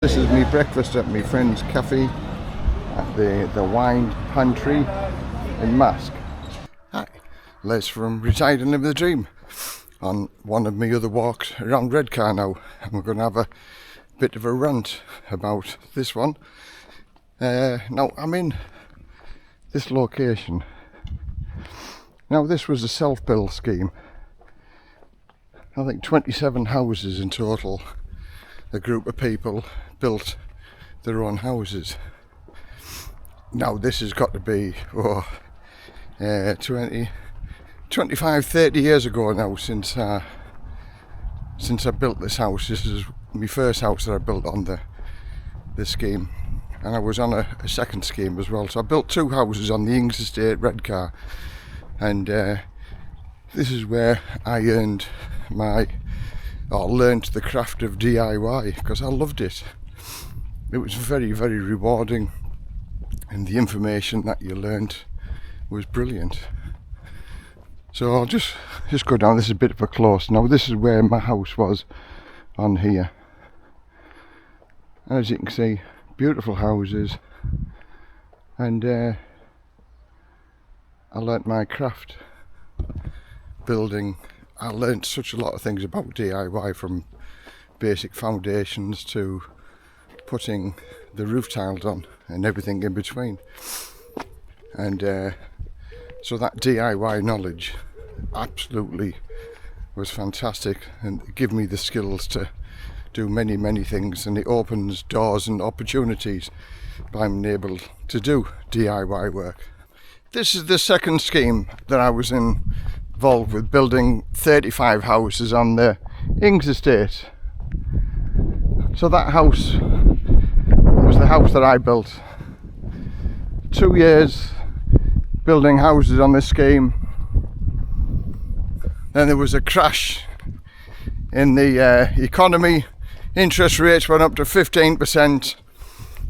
This is me breakfast at my friend's cafe at the wine pantry in Mask. Hi, Les from Retired and Live the Dream on one of my other walks around Redcar now, and we're going to have a bit of a rant about this one. Now I'm in this location. Now this was a self-build scheme. I think 27 houses in total. A group of people built their own houses. Now this has got to be 25, 30 years ago now since I built this house. This is my first house that I built on the scheme, and I was on a second scheme as well. So I built two houses on the Ings Estate, Redcar, and this is where I learned the craft of DIY, because I loved it. It was very, very rewarding, and the information that you learned was brilliant. So I'll just go down. This is a bit of a close. Now this is where my house was on here. As you can see, beautiful houses, and I learnt my craft building. I learnt such a lot of things about DIY, from basic foundations to putting the roof tiles on and everything in between. And so that DIY knowledge absolutely was fantastic, and it gave me the skills to do many, many things, and it opens doors and opportunities by being able to do DIY work. This is the second scheme that I was involved with, building 35 houses on the Ings Estate. So that house was the house that I built. 2 years building houses on this scheme. Then there was a crash in the economy. Interest rates went up to 15%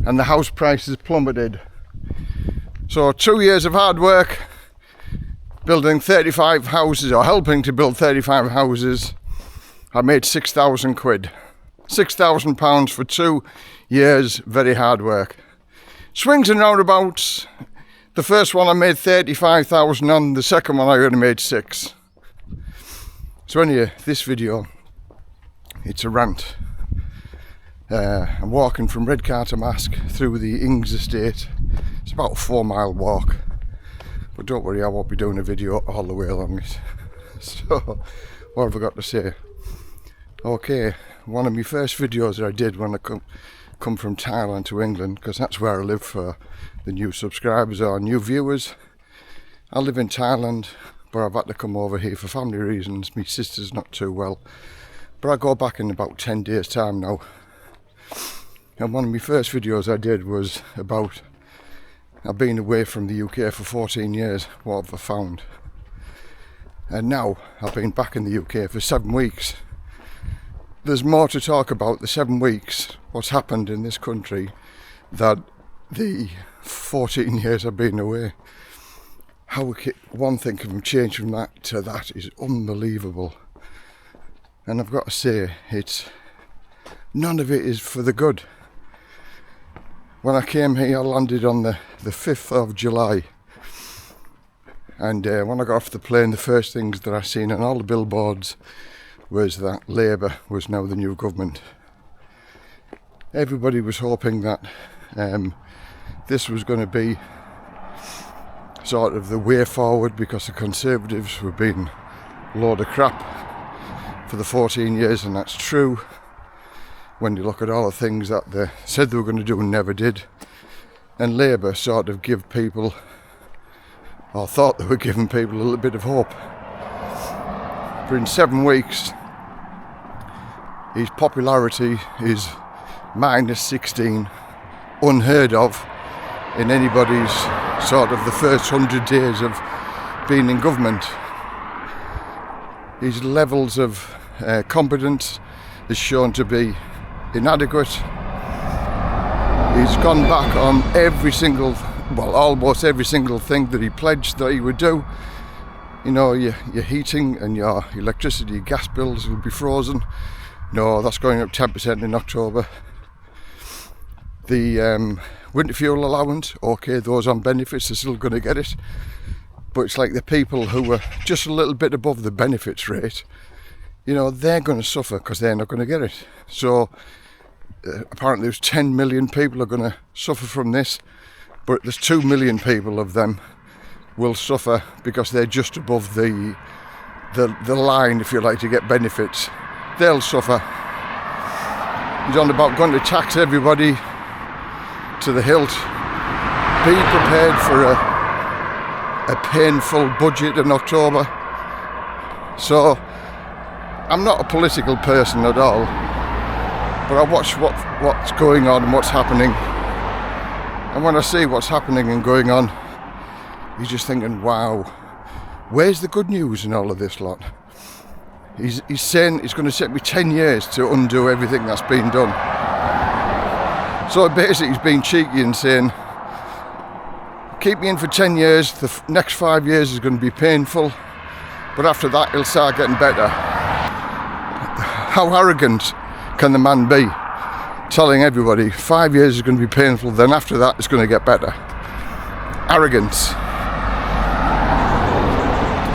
and the house prices plummeted. So 2 years of hard work building 35 houses, or helping to build 35 houses, I made 6,000 quid. £6,000 for 2 years, very hard work. Swings and roundabouts. The first one I made 35,000 on, the second one I only made 6. So anyway, this video, it's a rant. I'm walking from Redcar to Mask through the Ings Estate. It's about a 4-mile walk, but don't worry, I won't be doing a video all the way along it. So what have I got to say? Okay, one of my first videos that I did when I come from Thailand to England, because that's where I live for the new subscribers or new viewers. I live in Thailand, but I've had to come over here for family reasons. My sister's not too well, but I go back in about 10 days time now. And one of my first videos I did was about, I've been away from the UK for 14 years, what have I found? And now I've been back in the UK for 7 weeks. There's more to talk about the 7 weeks, what's happened in this country, than the 14 years I've been away. How one thing can change from that to that is unbelievable. And I've got to say, none of it is for the good. When I came here, I landed on the 5th of July. And when I got off the plane, the first things that I seen on all the billboards was that Labour was now the new government. Everybody was hoping that this was going to be sort of the way forward, because the Conservatives were being a load of crap for the 14 years, and that's true. When you look at all the things that they said they were going to do and never did. And Labour sort of give people, or thought they were giving people, a little bit of hope. But in 7 weeks, his popularity is minus 16, unheard of in anybody's sort of the first 100 days of being in government. His levels of competence is shown to be inadequate. He's gone back on almost every single thing that he pledged that he would do. You know, your heating and your electricity, gas bills will be frozen. No, that's going up 10% in October. The winter fuel allowance, okay, those on benefits are still going to get it, but it's like the people who are just a little bit above the benefits rate, you know, they're going to suffer because they're not going to get it. So apparently there's 10 million people are going to suffer from this, but there's 2 million people of them will suffer because they're just above the line, if you like, to get benefits. They'll suffer. He's on about going to tax everybody to the hilt. Be prepared for a painful budget in October. So I'm not a political person at all, but I watch what's going on and what's happening, and when I see what's happening and going on, you're just thinking, wow, where's the good news in all of this lot? He's saying it's going to take me 10 years to undo everything that's been done. So basically he's being cheeky and saying, keep me in for 10 years, the next 5 years is going to be painful, but after that it'll start getting better. How arrogant can the man be, telling everybody 5 years is going to be painful, then after that it's going to get better? Arrogance.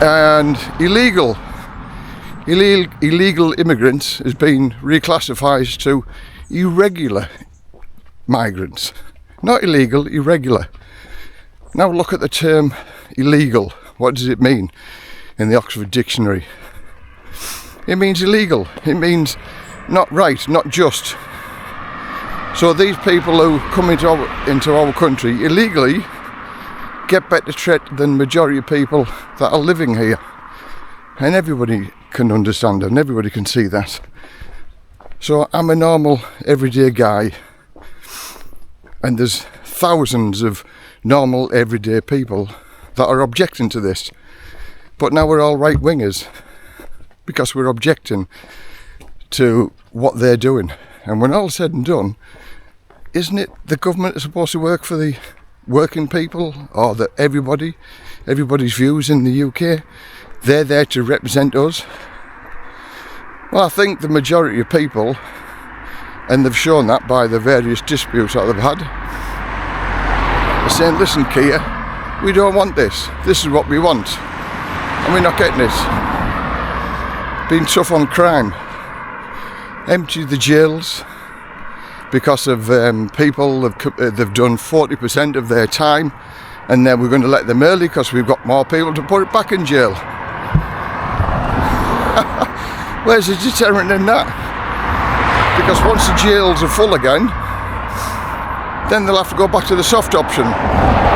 And illegal immigrants has been reclassified to irregular migrants. Not illegal, irregular. Now look at the term illegal. What does it mean in the Oxford Dictionary? It means illegal. It means not right, not just. So these people who come into our country illegally get better treatment than majority of people that are living here. And everybody can understand and everybody can see that. So I'm a normal, everyday guy, and there's thousands of normal, everyday people that are objecting to this. But now we're all right-wingers because we're objecting to what they're doing. And when all's said and done, isn't it the government is supposed to work for the working people, or that everybody's views in the UK? They're there to represent us. Well, I think the majority of people, and they've shown that by the various disputes that they've had, are saying, listen, Kia, we don't want this. This is what we want, and we're not getting it. Being tough on crime. Empty the jails because of people they've done 40% of their time, and then we're going to let them early because we've got more people to put it back in jail. Where's the deterrent in that? Because once the jails are full again, then they'll have to go back to the soft option.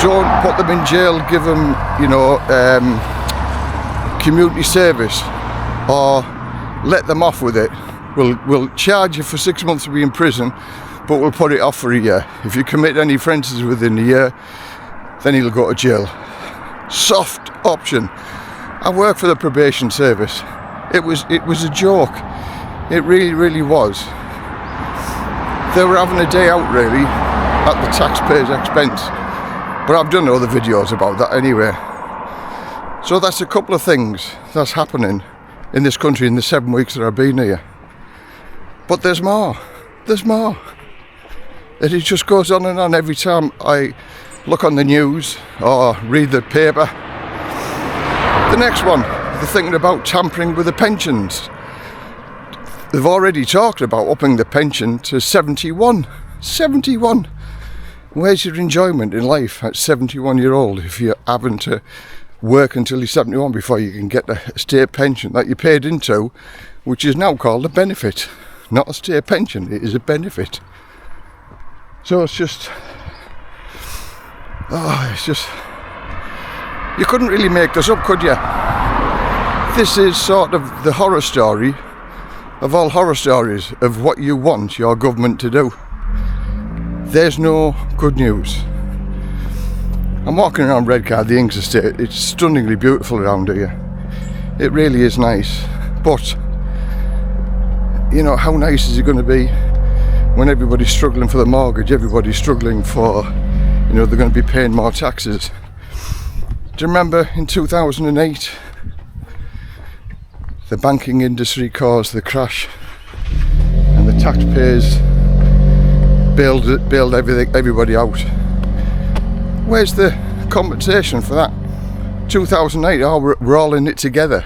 Don't put them in jail, give them, community service, or let them off with it. We'll charge you for 6 months to be in prison, but we'll put it off for a year. If you commit any offences within a year, then he'll go to jail. Soft option. I work for the probation service. It was a joke. It really, really was. They were having a day out, really, at the taxpayer's expense. But I've done other videos about that anyway. So that's a couple of things that's happening in this country in the 7 weeks that I've been here. But there's more. There's more. And it just goes on and on every time I look on the news or read the paper. The next one, they're thinking about tampering with the pensions. They've already talked about upping the pension to 71. 71. Where's your enjoyment in life at 71-year-old if you're having to work until you're 71 before you can get a state pension that you paid into, which is now called a benefit. Not a state pension, it is a benefit. So it's just, you couldn't really make this up, could you? This is sort of the horror story of all horror stories of what you want your government to do. There's no good news. I'm walking around Redcar, the Inks estate. It's stunningly beautiful around here. It really is nice. But, how nice is it going to be when everybody's struggling for the mortgage, everybody's struggling for, they're going to be paying more taxes. Do you remember in 2008, the banking industry caused the crash and the taxpayers bailed everybody out. Where's the compensation for that? 2008, oh, we're all in it together.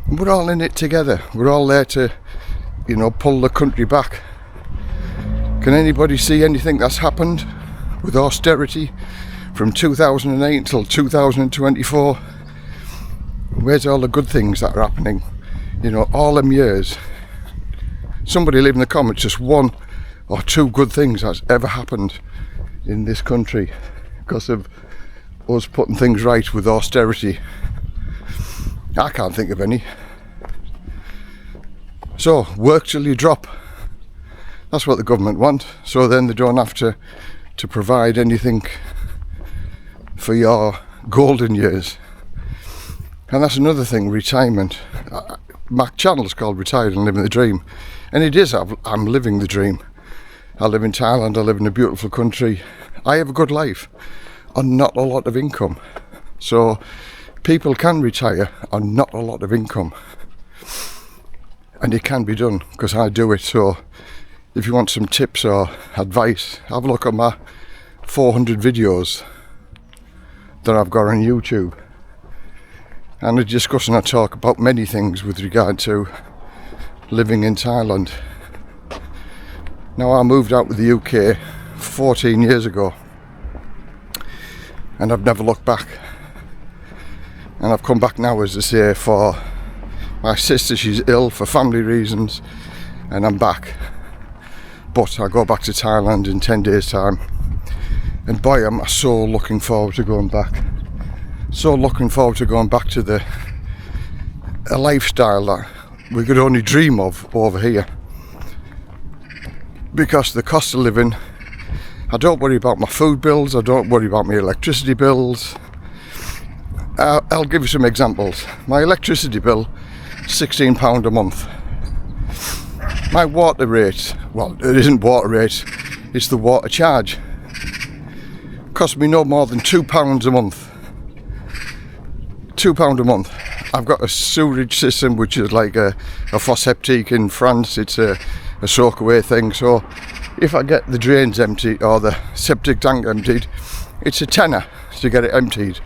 We're all in it together. We're all there to, pull the country back. Can anybody see anything that's happened with austerity from 2008 until 2024? Where's all the good things that are happening? All them years. Somebody leave in the comments just one or two good things that's ever happened in this country because of us putting things right with austerity. I can't think of any. So, work till you drop. That's what the government want. So then they don't have to provide anything for your golden years. And that's another thing, retirement. My channel's called Retired and Living the Dream. And it is, I'm living the dream. I live in Thailand, I live in a beautiful country. I have a good life on not a lot of income. So people can retire on not a lot of income. And it can be done, because I do it. So if you want some tips or advice, have a look at my 400 videos that I've got on YouTube. And I discuss and I talk about many things with regard to living in Thailand. Now, I moved out with the UK 14 years ago and I've never looked back. And I've come back now, as I say, for my sister. She's ill for family reasons and I'm back. But I go back to Thailand in 10 days time. And boy, I'm so looking forward to going back. So looking forward to going back to a lifestyle that we could only dream of over here. Because the cost of living, I don't worry about my food bills, I don't worry about my electricity bills. I'll give you some examples. My electricity bill, £16 a month. My water rate, well, it isn't water rate, it's the water charge. Cost me no more than £2 a month. £2 a month. I've got a sewerage system which is like a fosse-septique in France. It's a soak away thing. So if I get the drains emptied or the septic tank emptied, it's a tenner to get it emptied.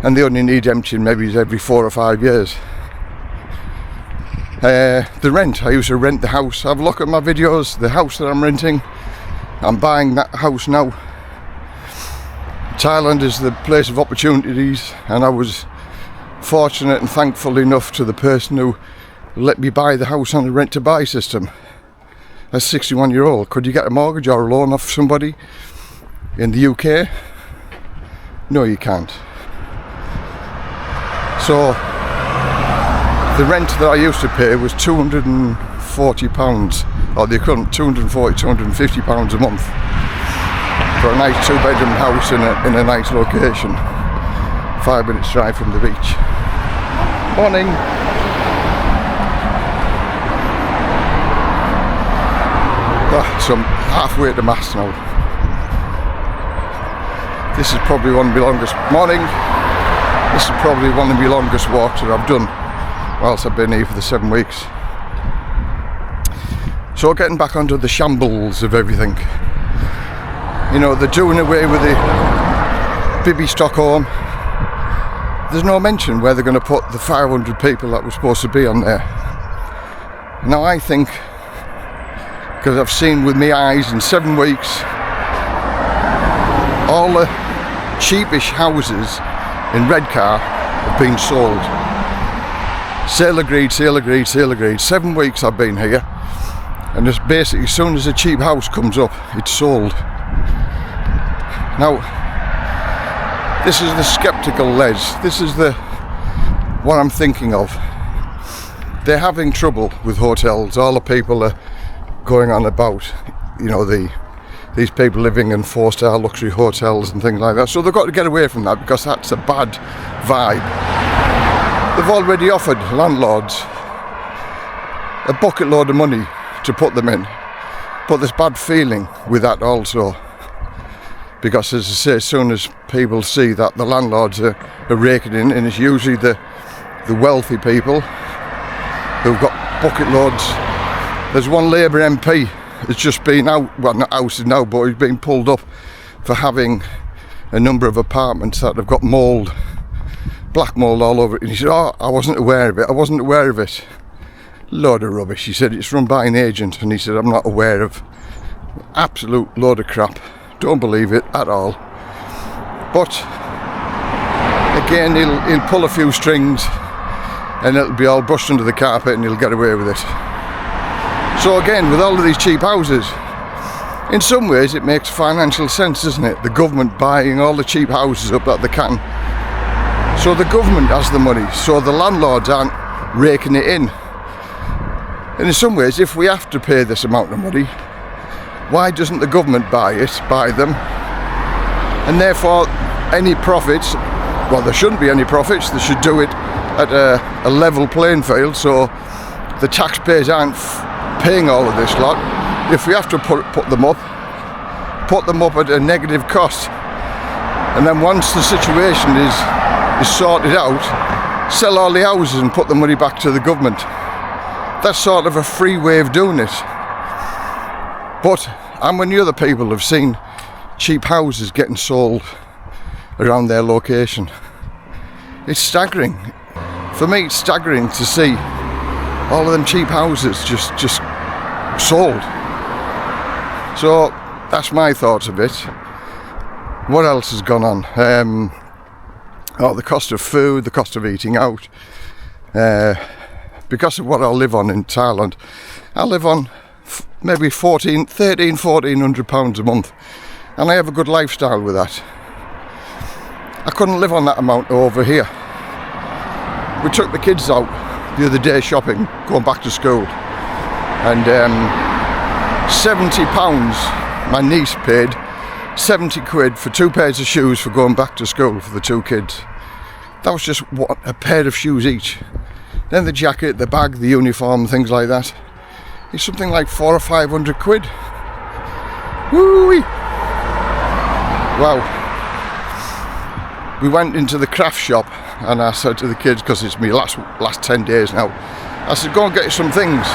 And they only need emptying maybe every 4 or 5 years. The rent, I used to rent the house. Have a look at my videos, the house that I'm renting. I'm buying that house now. Thailand is the place of opportunities, and I was fortunate and thankful enough to the person who let me buy the house on a rent-to-buy system. As a 61-year-old, could you get a mortgage or a loan off somebody in the UK? No, you can't. So the rent that I used to pay was £240, or the equivalent, £250 a month for a nice 2-bedroom house in a nice location, 5 minutes drive from the beach. Morning. So I'm halfway to Mass now. This is probably one of my longest walks that I've done whilst I've been here for the 7 weeks. So getting back onto the shambles of everything. They're doing away with the Bibi Stockholm. There's no mention where they're going to put the 500 people that were supposed to be on there. Now I think, because I've seen with my eyes in 7 weeks, all the cheapish houses in Redcar have been sold. Sale agreed, sale agreed, sale agreed. 7 weeks I've been here, and it's basically as soon as a cheap house comes up, it's sold. Now, this is the sceptical Les. This is what I'm thinking of. They're having trouble with hotels. All the people are going on about, these people living in 4-star luxury hotels and things like that. So they've got to get away from that, because that's a bad vibe. They've already offered landlords a bucket load of money to put them in. But there's bad feeling with that also. Because, as I say, as soon as people see that the landlords are raking in, and it's usually the wealthy people who've got bucket loads. There's one Labour MP has just been out, well not ousted now, but he's been pulled up for having a number of apartments that have got mould, black mould all over it. And he said, oh, I wasn't aware of it. Load of rubbish. He said it's run by an agent, and he said I'm not aware of. Absolute load of crap. Don't believe it at all. But again, he'll pull a few strings and it'll be all brushed under the carpet and he'll get away with it. So again, with all of these cheap houses, in some ways it makes financial sense, doesn't it? The government buying all the cheap houses up that they can. So the government has the money, so the landlords aren't raking it in. And in some ways, if we have to pay this amount of money, why doesn't the government buy them? And therefore, any profits, well, there shouldn't be any profits, they should do it at a level playing field, so the taxpayers aren't paying all of this lot. If we have to put them up at a negative cost, and then once the situation is sorted out, sell all the houses and put the money back to the government. That's sort of a free way of doing it. But how many other people have seen cheap houses getting sold around their location? It's staggering. For me, it's staggering to see all of them cheap houses just sold. So that's my thoughts of it. What else has gone on? The cost of food, the cost of eating out. Because of what I live on in Thailand, I live on maybe £1,400 a month, and I have a good lifestyle with that. I couldn't live on that amount over here. We took the kids out the other day shopping, going back to school, and £70, my niece paid £70 for 2 pairs of shoes for going back to school for the 2 kids. That was just a pair of shoes each. Then the jacket, the bag, the uniform, things like that. It's something like £400 or £500. Woo-wee! Wow. We went into the craft shop and I said to the kids, because it's my last 10 days now, I said, go and get some things,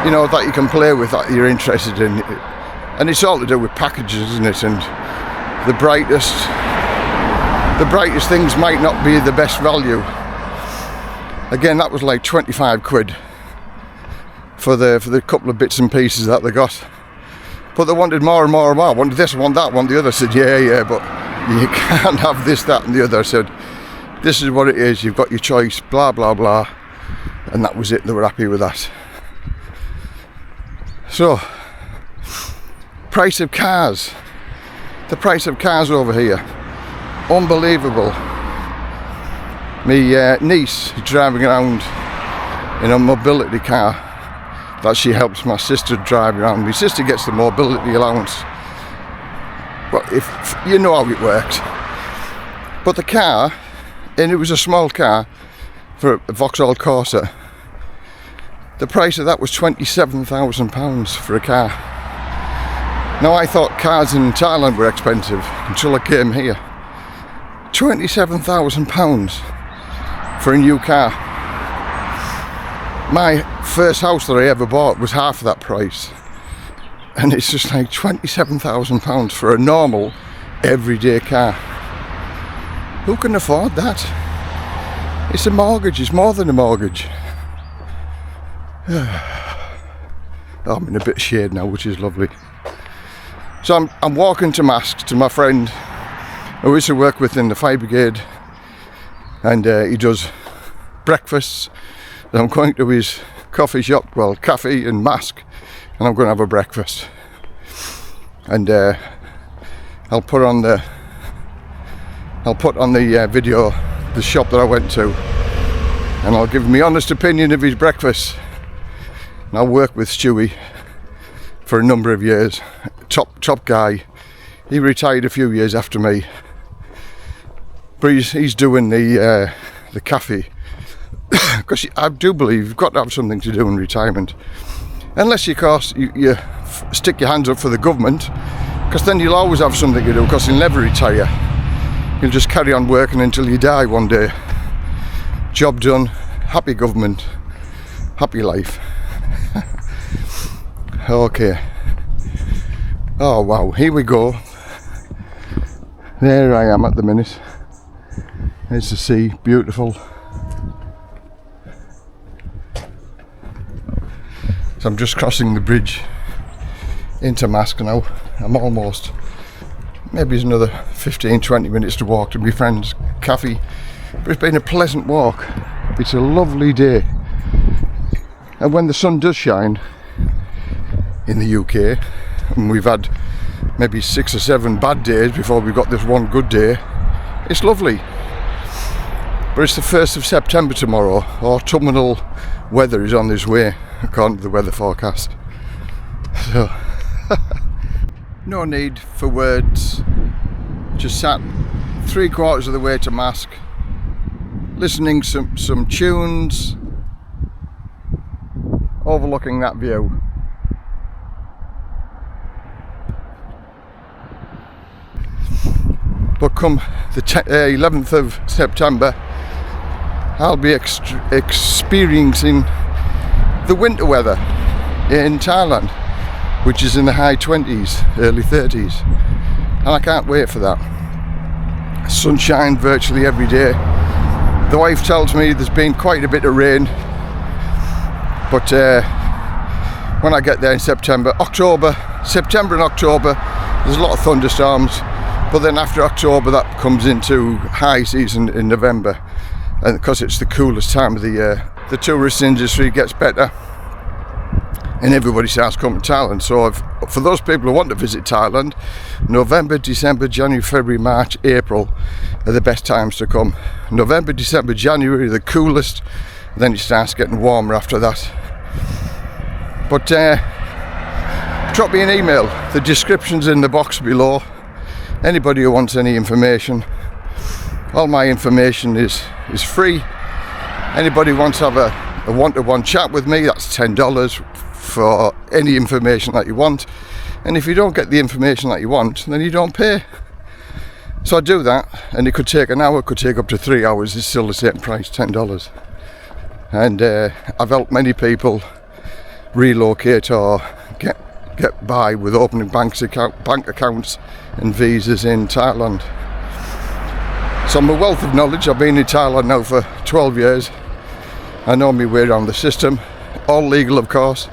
that you can play with, that you're interested in. And it's all to do with packages, isn't it? And the brightest things might not be the best value. Again, that was like £25 for the couple of bits and pieces that they got. But they wanted more and more and more. I wanted this, I want that, I want the other. I said, yeah, but you can't have this, that and the other. I said, this is what it is, you've got your choice, blah, blah, blah. And that was it, they were happy with that. So, price of cars. The price of cars over here. Unbelievable. My niece is driving around in a mobility car that she helps my sister drive around. My sister gets the mobility allowance. Well, if you know how it works. But the car, and it was a small car for a Vauxhall Corsa, the price of that was £27,000 for a car. Now I thought cars in Thailand were expensive until I came here. £27,000 for a new car. My first house that I ever bought was half of that price, and it's just like £27,000 for a normal everyday car. Who can afford that? It's a mortgage, it's more than a mortgage. I'm in a bit of shade now, which is lovely. So I'm walking to Masks to my friend who I used to work with in the fire brigade, and he does breakfasts. And I'm going to his coffee shop, cafe in Mask, and I'm going to have a breakfast. And I'll put on the video the shop that I went to, and I'll give my honest opinion of his breakfast. And I'll work with Stewie for a number of years. Top guy. He retired a few years after me, but he's doing the cafe. Because I do believe you've got to have something to do in retirement, unless you stick your hands up for the government, because then you'll always have something to do, because you'll never retire. You'll just carry on working until you die one day. Job done, happy government, happy life. Okay. Oh wow, here we go. There I am at the minute. There's the sea, beautiful. So I'm just crossing the bridge into Mask now. I'm almost, maybe it's another 15-20 minutes to walk to my friend's cafe. But it's been a pleasant walk. It's a lovely day. And when the sun does shine in the UK, and we've had maybe 6 or 7 bad days before we got this one good day, it's lovely. But it's the 1st of September tomorrow. Autumnal weather is on this way, according to the weather forecast. So, no need for words. Just sat 3/4 of the way to Mask, listening some tunes, overlooking that view. But come the 11th of September, I'll be experiencing the winter weather in Thailand, which is in the high 20s, early 30s, and I can't wait for that. Sunshine virtually every day. The wife tells me there's been quite a bit of rain, but when I get there in September and October, there's a lot of thunderstorms. But then after October, that comes into high season in November, and because it's the coolest time of the year, the tourist industry gets better and everybody starts coming to Thailand. So for those people who want to visit Thailand, November, December, January, February, March, April are the best times to come. November, December, January are the coolest, then it starts getting warmer after that. But drop me an email, the description's in the box below. Anybody who wants any information, all my information is free. Anybody who wants to have a one-to-one chat with me, that's $10 for any information that you want. And if you don't get the information that you want, then you don't pay. So I do that, and it could take an hour, it could take up to 3 hours, it's still the same price, $10. And I've helped many people relocate or get by with opening bank accounts and visas in Thailand. So I'm a wealth of knowledge. I've been in Thailand now for 12 years. I know my way around the system. All legal, of course.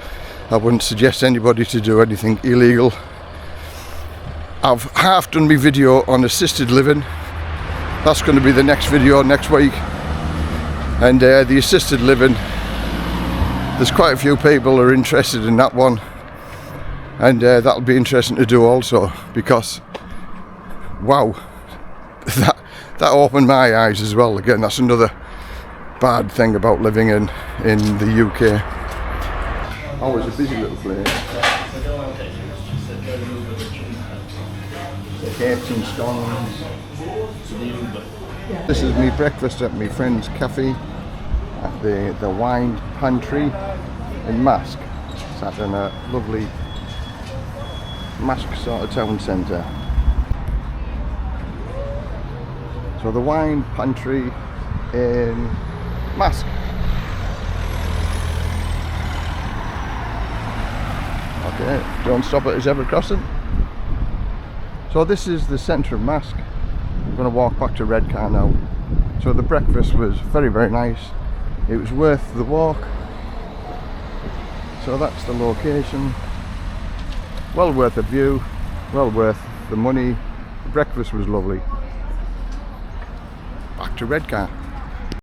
I wouldn't suggest anybody to do anything illegal. I've half done my video on assisted living. That's going to be the next video next week. And the assisted living, there's quite a few people who are interested in that one. And that'll be interesting to do also, because wow, that opened my eyes as well. Again, that's another bad thing about living in the UK. Always a busy little place. The cakes and scones. This is me breakfast at my friend's cafe at the wine pantry in Mask. Sat in a lovely Mask sort of town centre. So the wine pantry in Mask. Okay, don't stop at his ever crossing. So this is the centre of Mask. I'm going to walk back to Redcar now. So the breakfast was very, very nice. It was worth the walk. So that's the location. Well worth the view, well worth the money. The breakfast was lovely. Back to Redcar.